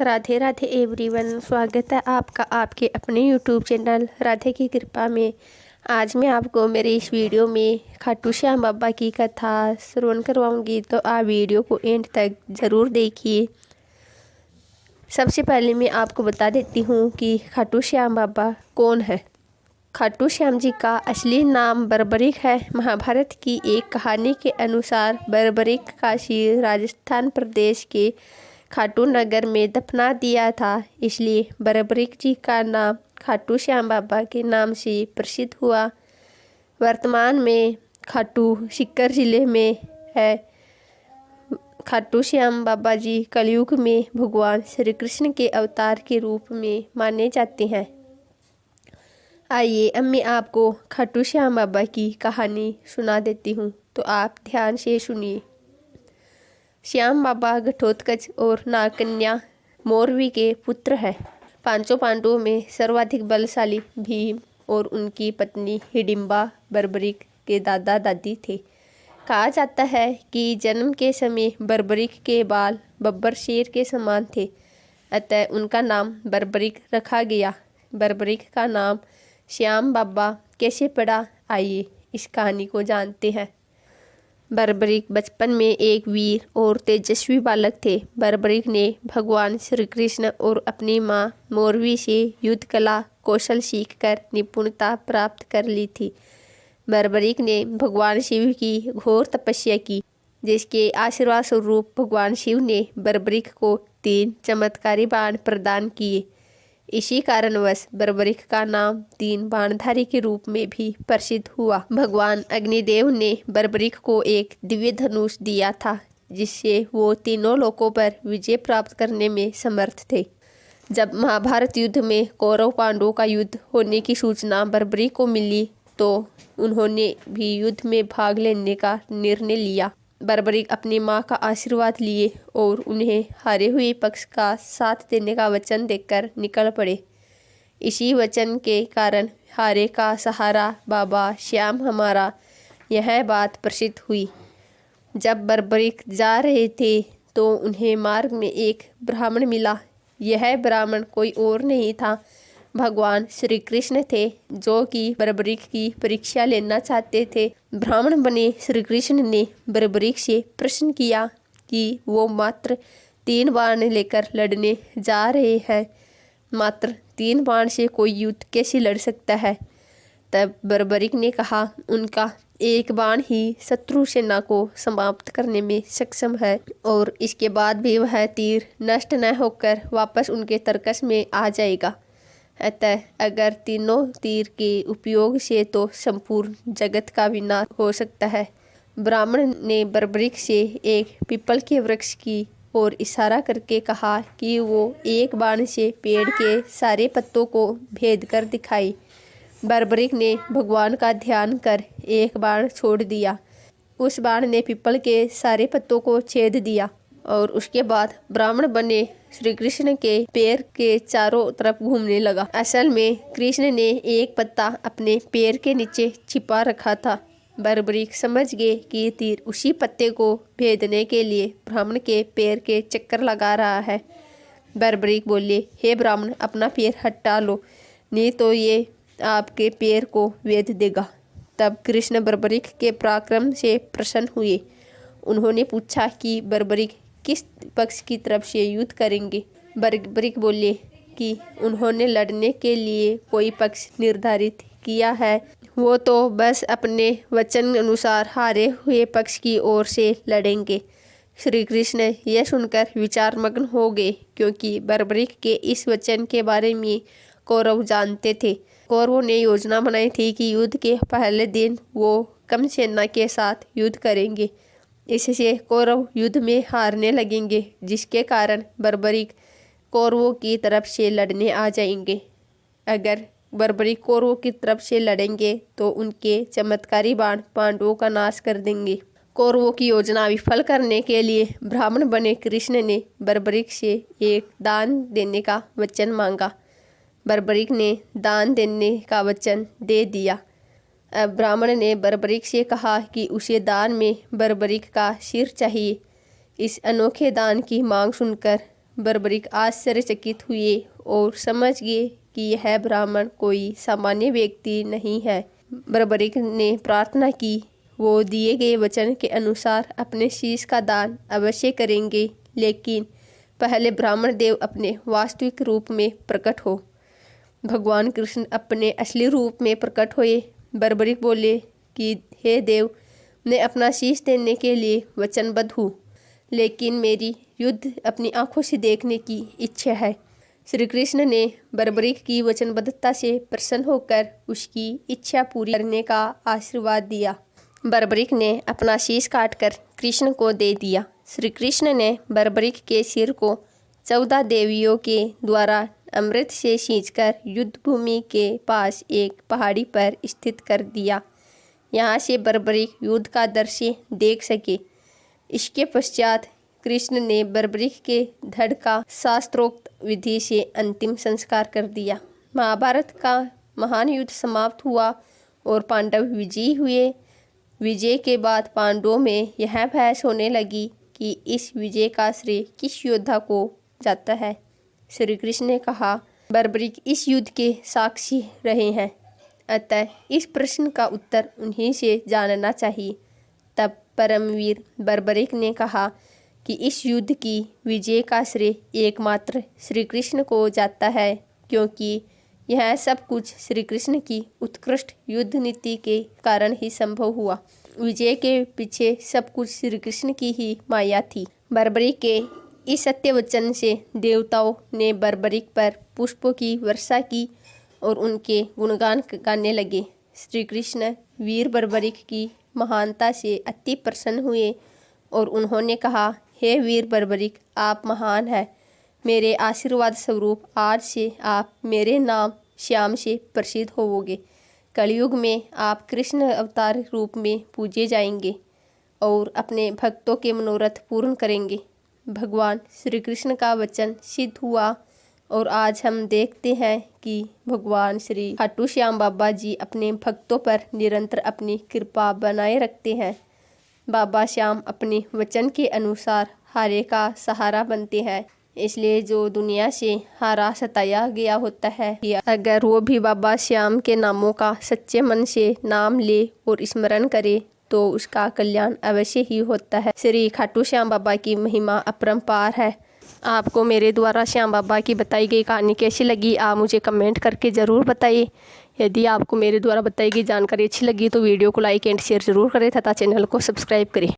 Radhe Radhe everyone. स्वागत है आपका आपके अपने यूट्यूब चैनल राधे की कृपा में। आज मैं आपको मेरे इस वीडियो में खाटू श्याम बाबा की कथा श्रवण करवाऊंगी, तो आप वीडियो को एंड तक ज़रूर देखिए। सबसे पहले मैं आपको बता देती हूँ कि खाटू श्याम बाबा कौन है। खाटू श्याम जी का असली नाम बर्बरीक है। महाभारत की एक कहानी के अनुसार बर्बरीक काशी राजस्थान प्रदेश के खाटू नगर में दफना दिया था, इसलिए बर्बरीक जी का नाम खाटू श्याम बाबा के नाम से प्रसिद्ध हुआ। वर्तमान में खाटू सीकर जिले में है। खाटू श्याम बाबा जी कलयुग में भगवान श्री कृष्ण के अवतार के रूप में माने जाते हैं। आइए अब मैं आपको खाटू श्याम बाबा की कहानी सुना देती हूँ, तो आप ध्यान से सुनिए। श्याम बाबा घटोत्कच और नागकन्या मोरवी के पुत्र हैं। पांचों पांडवों में सर्वाधिक बलशाली भीम और उनकी पत्नी हिडिंबा बर्बरीक के दादा दादी थे। कहा जाता है कि जन्म के समय बर्बरीक के बाल बब्बर शेर के समान थे, अतः उनका नाम बर्बरीक रखा गया। बर्बरीक का नाम श्याम बाबा कैसे पड़ा, आइए इस कहानी को जानते हैं। बर्बरीक बचपन में एक वीर और तेजस्वी बालक थे। बर्बरीक ने भगवान श्री कृष्ण और अपनी माँ मोरवी से युद्ध कला कौशल सीखकर निपुणता प्राप्त कर ली थी। बर्बरीक ने भगवान शिव की घोर तपस्या की, जिसके आशीर्वाद स्वरूप भगवान शिव ने बर्बरीक को 3 चमत्कारी बाण प्रदान किए। इसी कारणवश बर्बरीक का नाम 3 बाणधारी के रूप में भी प्रसिद्ध हुआ। भगवान अग्निदेव ने बर्बरीक को एक दिव्य धनुष दिया था, जिससे वो तीनों लोकों पर विजय प्राप्त करने में समर्थ थे। जब महाभारत युद्ध में कौरव पांडवों का युद्ध होने की सूचना बर्बरीक को मिली, तो उन्होंने भी युद्ध में भाग लेने का निर्णय लिया। बर्बरीक अपनी माँ का आशीर्वाद लिए और उन्हें हारे हुए पक्ष का साथ देने का वचन देकर निकल पड़े। इसी वचन के कारण हारे का सहारा बाबा श्याम हमारा, यह बात प्रसिद्ध हुई। जब बर्बरीक जा रहे थे तो उन्हें मार्ग में एक ब्राह्मण मिला। यह ब्राह्मण कोई और नहीं था, भगवान श्री कृष्ण थे, जो कि बर्बरीक की परीक्षा लेना चाहते थे। ब्राह्मण बने श्री कृष्ण ने बर्बरीक से प्रश्न किया कि वो मात्र 3 बाण लेकर लड़ने जा रहे हैं, मात्र 3 बाण से कोई युद्ध कैसे लड़ सकता है। तब बर्बरीक ने कहा, उनका एक बाण ही शत्रु सेना को समाप्त करने में सक्षम है, और इसके बाद भी वह तीर नष्ट न होकर वापस उनके तरकस में आ जाएगा। अतः अगर तीनों तीर के उपयोग से तो संपूर्ण जगत का विनाश हो सकता है। ब्राह्मण ने बर्बरीक से एक पीपल के वृक्ष की ओर इशारा करके कहा कि वो एक बाण से पेड़ के सारे पत्तों को भेद कर दिखाई। बर्बरीक ने भगवान का ध्यान कर एक बाण छोड़ दिया। उस बाण ने पीपल के सारे पत्तों को छेद दिया, और उसके बाद ब्राह्मण बने श्री कृष्ण के पैर के चारों तरफ घूमने लगा। असल में कृष्ण ने एक पत्ता अपने पैर के नीचे छिपा रखा था। बर्बरीक समझ गए कि तीर उसी पत्ते को भेदने के लिए ब्राह्मण के पैर के चक्कर लगा रहा है। बर्बरीक बोले, हे ब्राह्मण, अपना पैर हटा लो, नहीं तो ये आपके पैर को भेद देगा। तब कृष्ण बर्बरीक के पराक्रम से प्रसन्न हुए। उन्होंने पूछा कि बर्बरीक किस पक्ष की तरफ से युद्ध करेंगे। बर्बरीक बोले कि उन्होंने लड़ने के लिए कोई पक्ष निर्धारित किया है, वो तो बस अपने वचन अनुसार हारे हुए पक्ष की ओर से लड़ेंगे। श्री कृष्ण यह सुनकर विचारमग्न हो गए, क्योंकि बर्बरीक के इस वचन के बारे में कौरव जानते थे। कौरवों ने योजना बनाई थी कि युद्ध के पहले दिन वो कम सेना के साथ युद्ध करेंगे। इससे कौरव युद्ध में हारने लगेंगे, जिसके कारण बर्बरीक कौरवों की तरफ से लड़ने आ जाएंगे। अगर बर्बरीक कौरवों की तरफ से लड़ेंगे तो उनके चमत्कारी बाण पांडवों का नाश कर देंगे। कौरवों की योजना विफल करने के लिए ब्राह्मण बने कृष्ण ने बर्बरीक से एक दान देने का वचन मांगा। बर्बरीक ने दान देने का वचन दे दिया। अब ब्राह्मण ने बर्बरीक से कहा कि उसे दान में बर्बरीक का सिर चाहिए। इस अनोखे दान की मांग सुनकर बर्बरीक आश्चर्यचकित हुए और समझ गए कि यह ब्राह्मण कोई सामान्य व्यक्ति नहीं है। बर्बरीक ने प्रार्थना की, वो दिए गए वचन के अनुसार अपने शीश का दान अवश्य करेंगे, लेकिन पहले ब्राह्मण देव अपने वास्तविक रूप में प्रकट हो। भगवान कृष्ण अपने असली रूप में प्रकट हुए। बर्बरीक बोले कि हे देव, मैं अपना शीश देने के लिए वचनबद्ध हूँ, लेकिन मेरी युद्ध अपनी आंखों से देखने की इच्छा है। श्री कृष्ण ने बर्बरीक की वचनबद्धता से प्रसन्न होकर उसकी इच्छा पूरी करने का आशीर्वाद दिया। बर्बरीक ने अपना शीश काटकर कृष्ण को दे दिया। श्री कृष्ण ने बर्बरीक के सिर को 14 देवियों के द्वारा अमृत से सींचकर युद्ध भूमि के पास एक पहाड़ी पर स्थित कर दिया। यहाँ से बर्बरीक युद्ध का दृश्य देख सके। इसके पश्चात कृष्ण ने बर्बरीक के धड़ का शास्त्रोक्त विधि से अंतिम संस्कार कर दिया। महाभारत का महान युद्ध समाप्त हुआ और पांडव विजयी हुए। विजय के बाद पांडवों में यह बहस होने लगी कि इस विजय का श्रेय किस योद्धा को जाता है। श्री कृष्ण ने कहा, बर्बरीक इस युद्ध के साक्षी रहे हैं, अतः इस प्रश्न का उत्तर उन्हीं से जानना चाहिए। तब परमवीर बर्बरीक ने कहा कि इस युद्ध की विजय का श्रेय एकमात्र श्री कृष्ण को जाता है, क्योंकि यह सब कुछ श्री कृष्ण की उत्कृष्ट युद्ध नीति के कारण ही संभव हुआ। विजय के पीछे सब कुछ श्री कृष्ण की ही माया थी। बर्बरीक के इस सत्य वचन से देवताओं ने बर्बरीक पर पुष्पों की वर्षा की और उनके गुणगान गाने लगे। श्री कृष्ण वीर बर्बरीक की महानता से अति प्रसन्न हुए और उन्होंने कहा, हे वीर बर्बरीक, आप महान हैं। मेरे आशीर्वाद स्वरूप आज से आप मेरे नाम श्याम से प्रसिद्ध होवोगे। कलयुग में आप कृष्ण अवतार रूप में पूजे जाएंगे और अपने भक्तों के मनोरथ पूर्ण करेंगे। भगवान श्री कृष्ण का वचन सिद्ध हुआ और आज हम देखते हैं कि भगवान श्री खाटू श्याम बाबा जी अपने भक्तों पर निरंतर अपनी कृपा बनाए रखते हैं। बाबा श्याम अपने वचन के अनुसार हारे का सहारा बनते हैं, इसलिए जो दुनिया से हारा सताया गया होता है, अगर वो भी बाबा श्याम के नामों का सच्चे मन से नाम ले और स्मरण करे तो उसका कल्याण अवश्य ही होता है। श्री खाटू श्याम बाबा की महिमा अपरंपार है। आपको मेरे द्वारा श्याम बाबा की बताई गई कहानी कैसी लगी, आप मुझे कमेंट करके ज़रूर बताइए। यदि आपको मेरे द्वारा बताई गई जानकारी अच्छी लगी तो वीडियो को लाइक एंड शेयर ज़रूर करें तथा चैनल को सब्सक्राइब करें।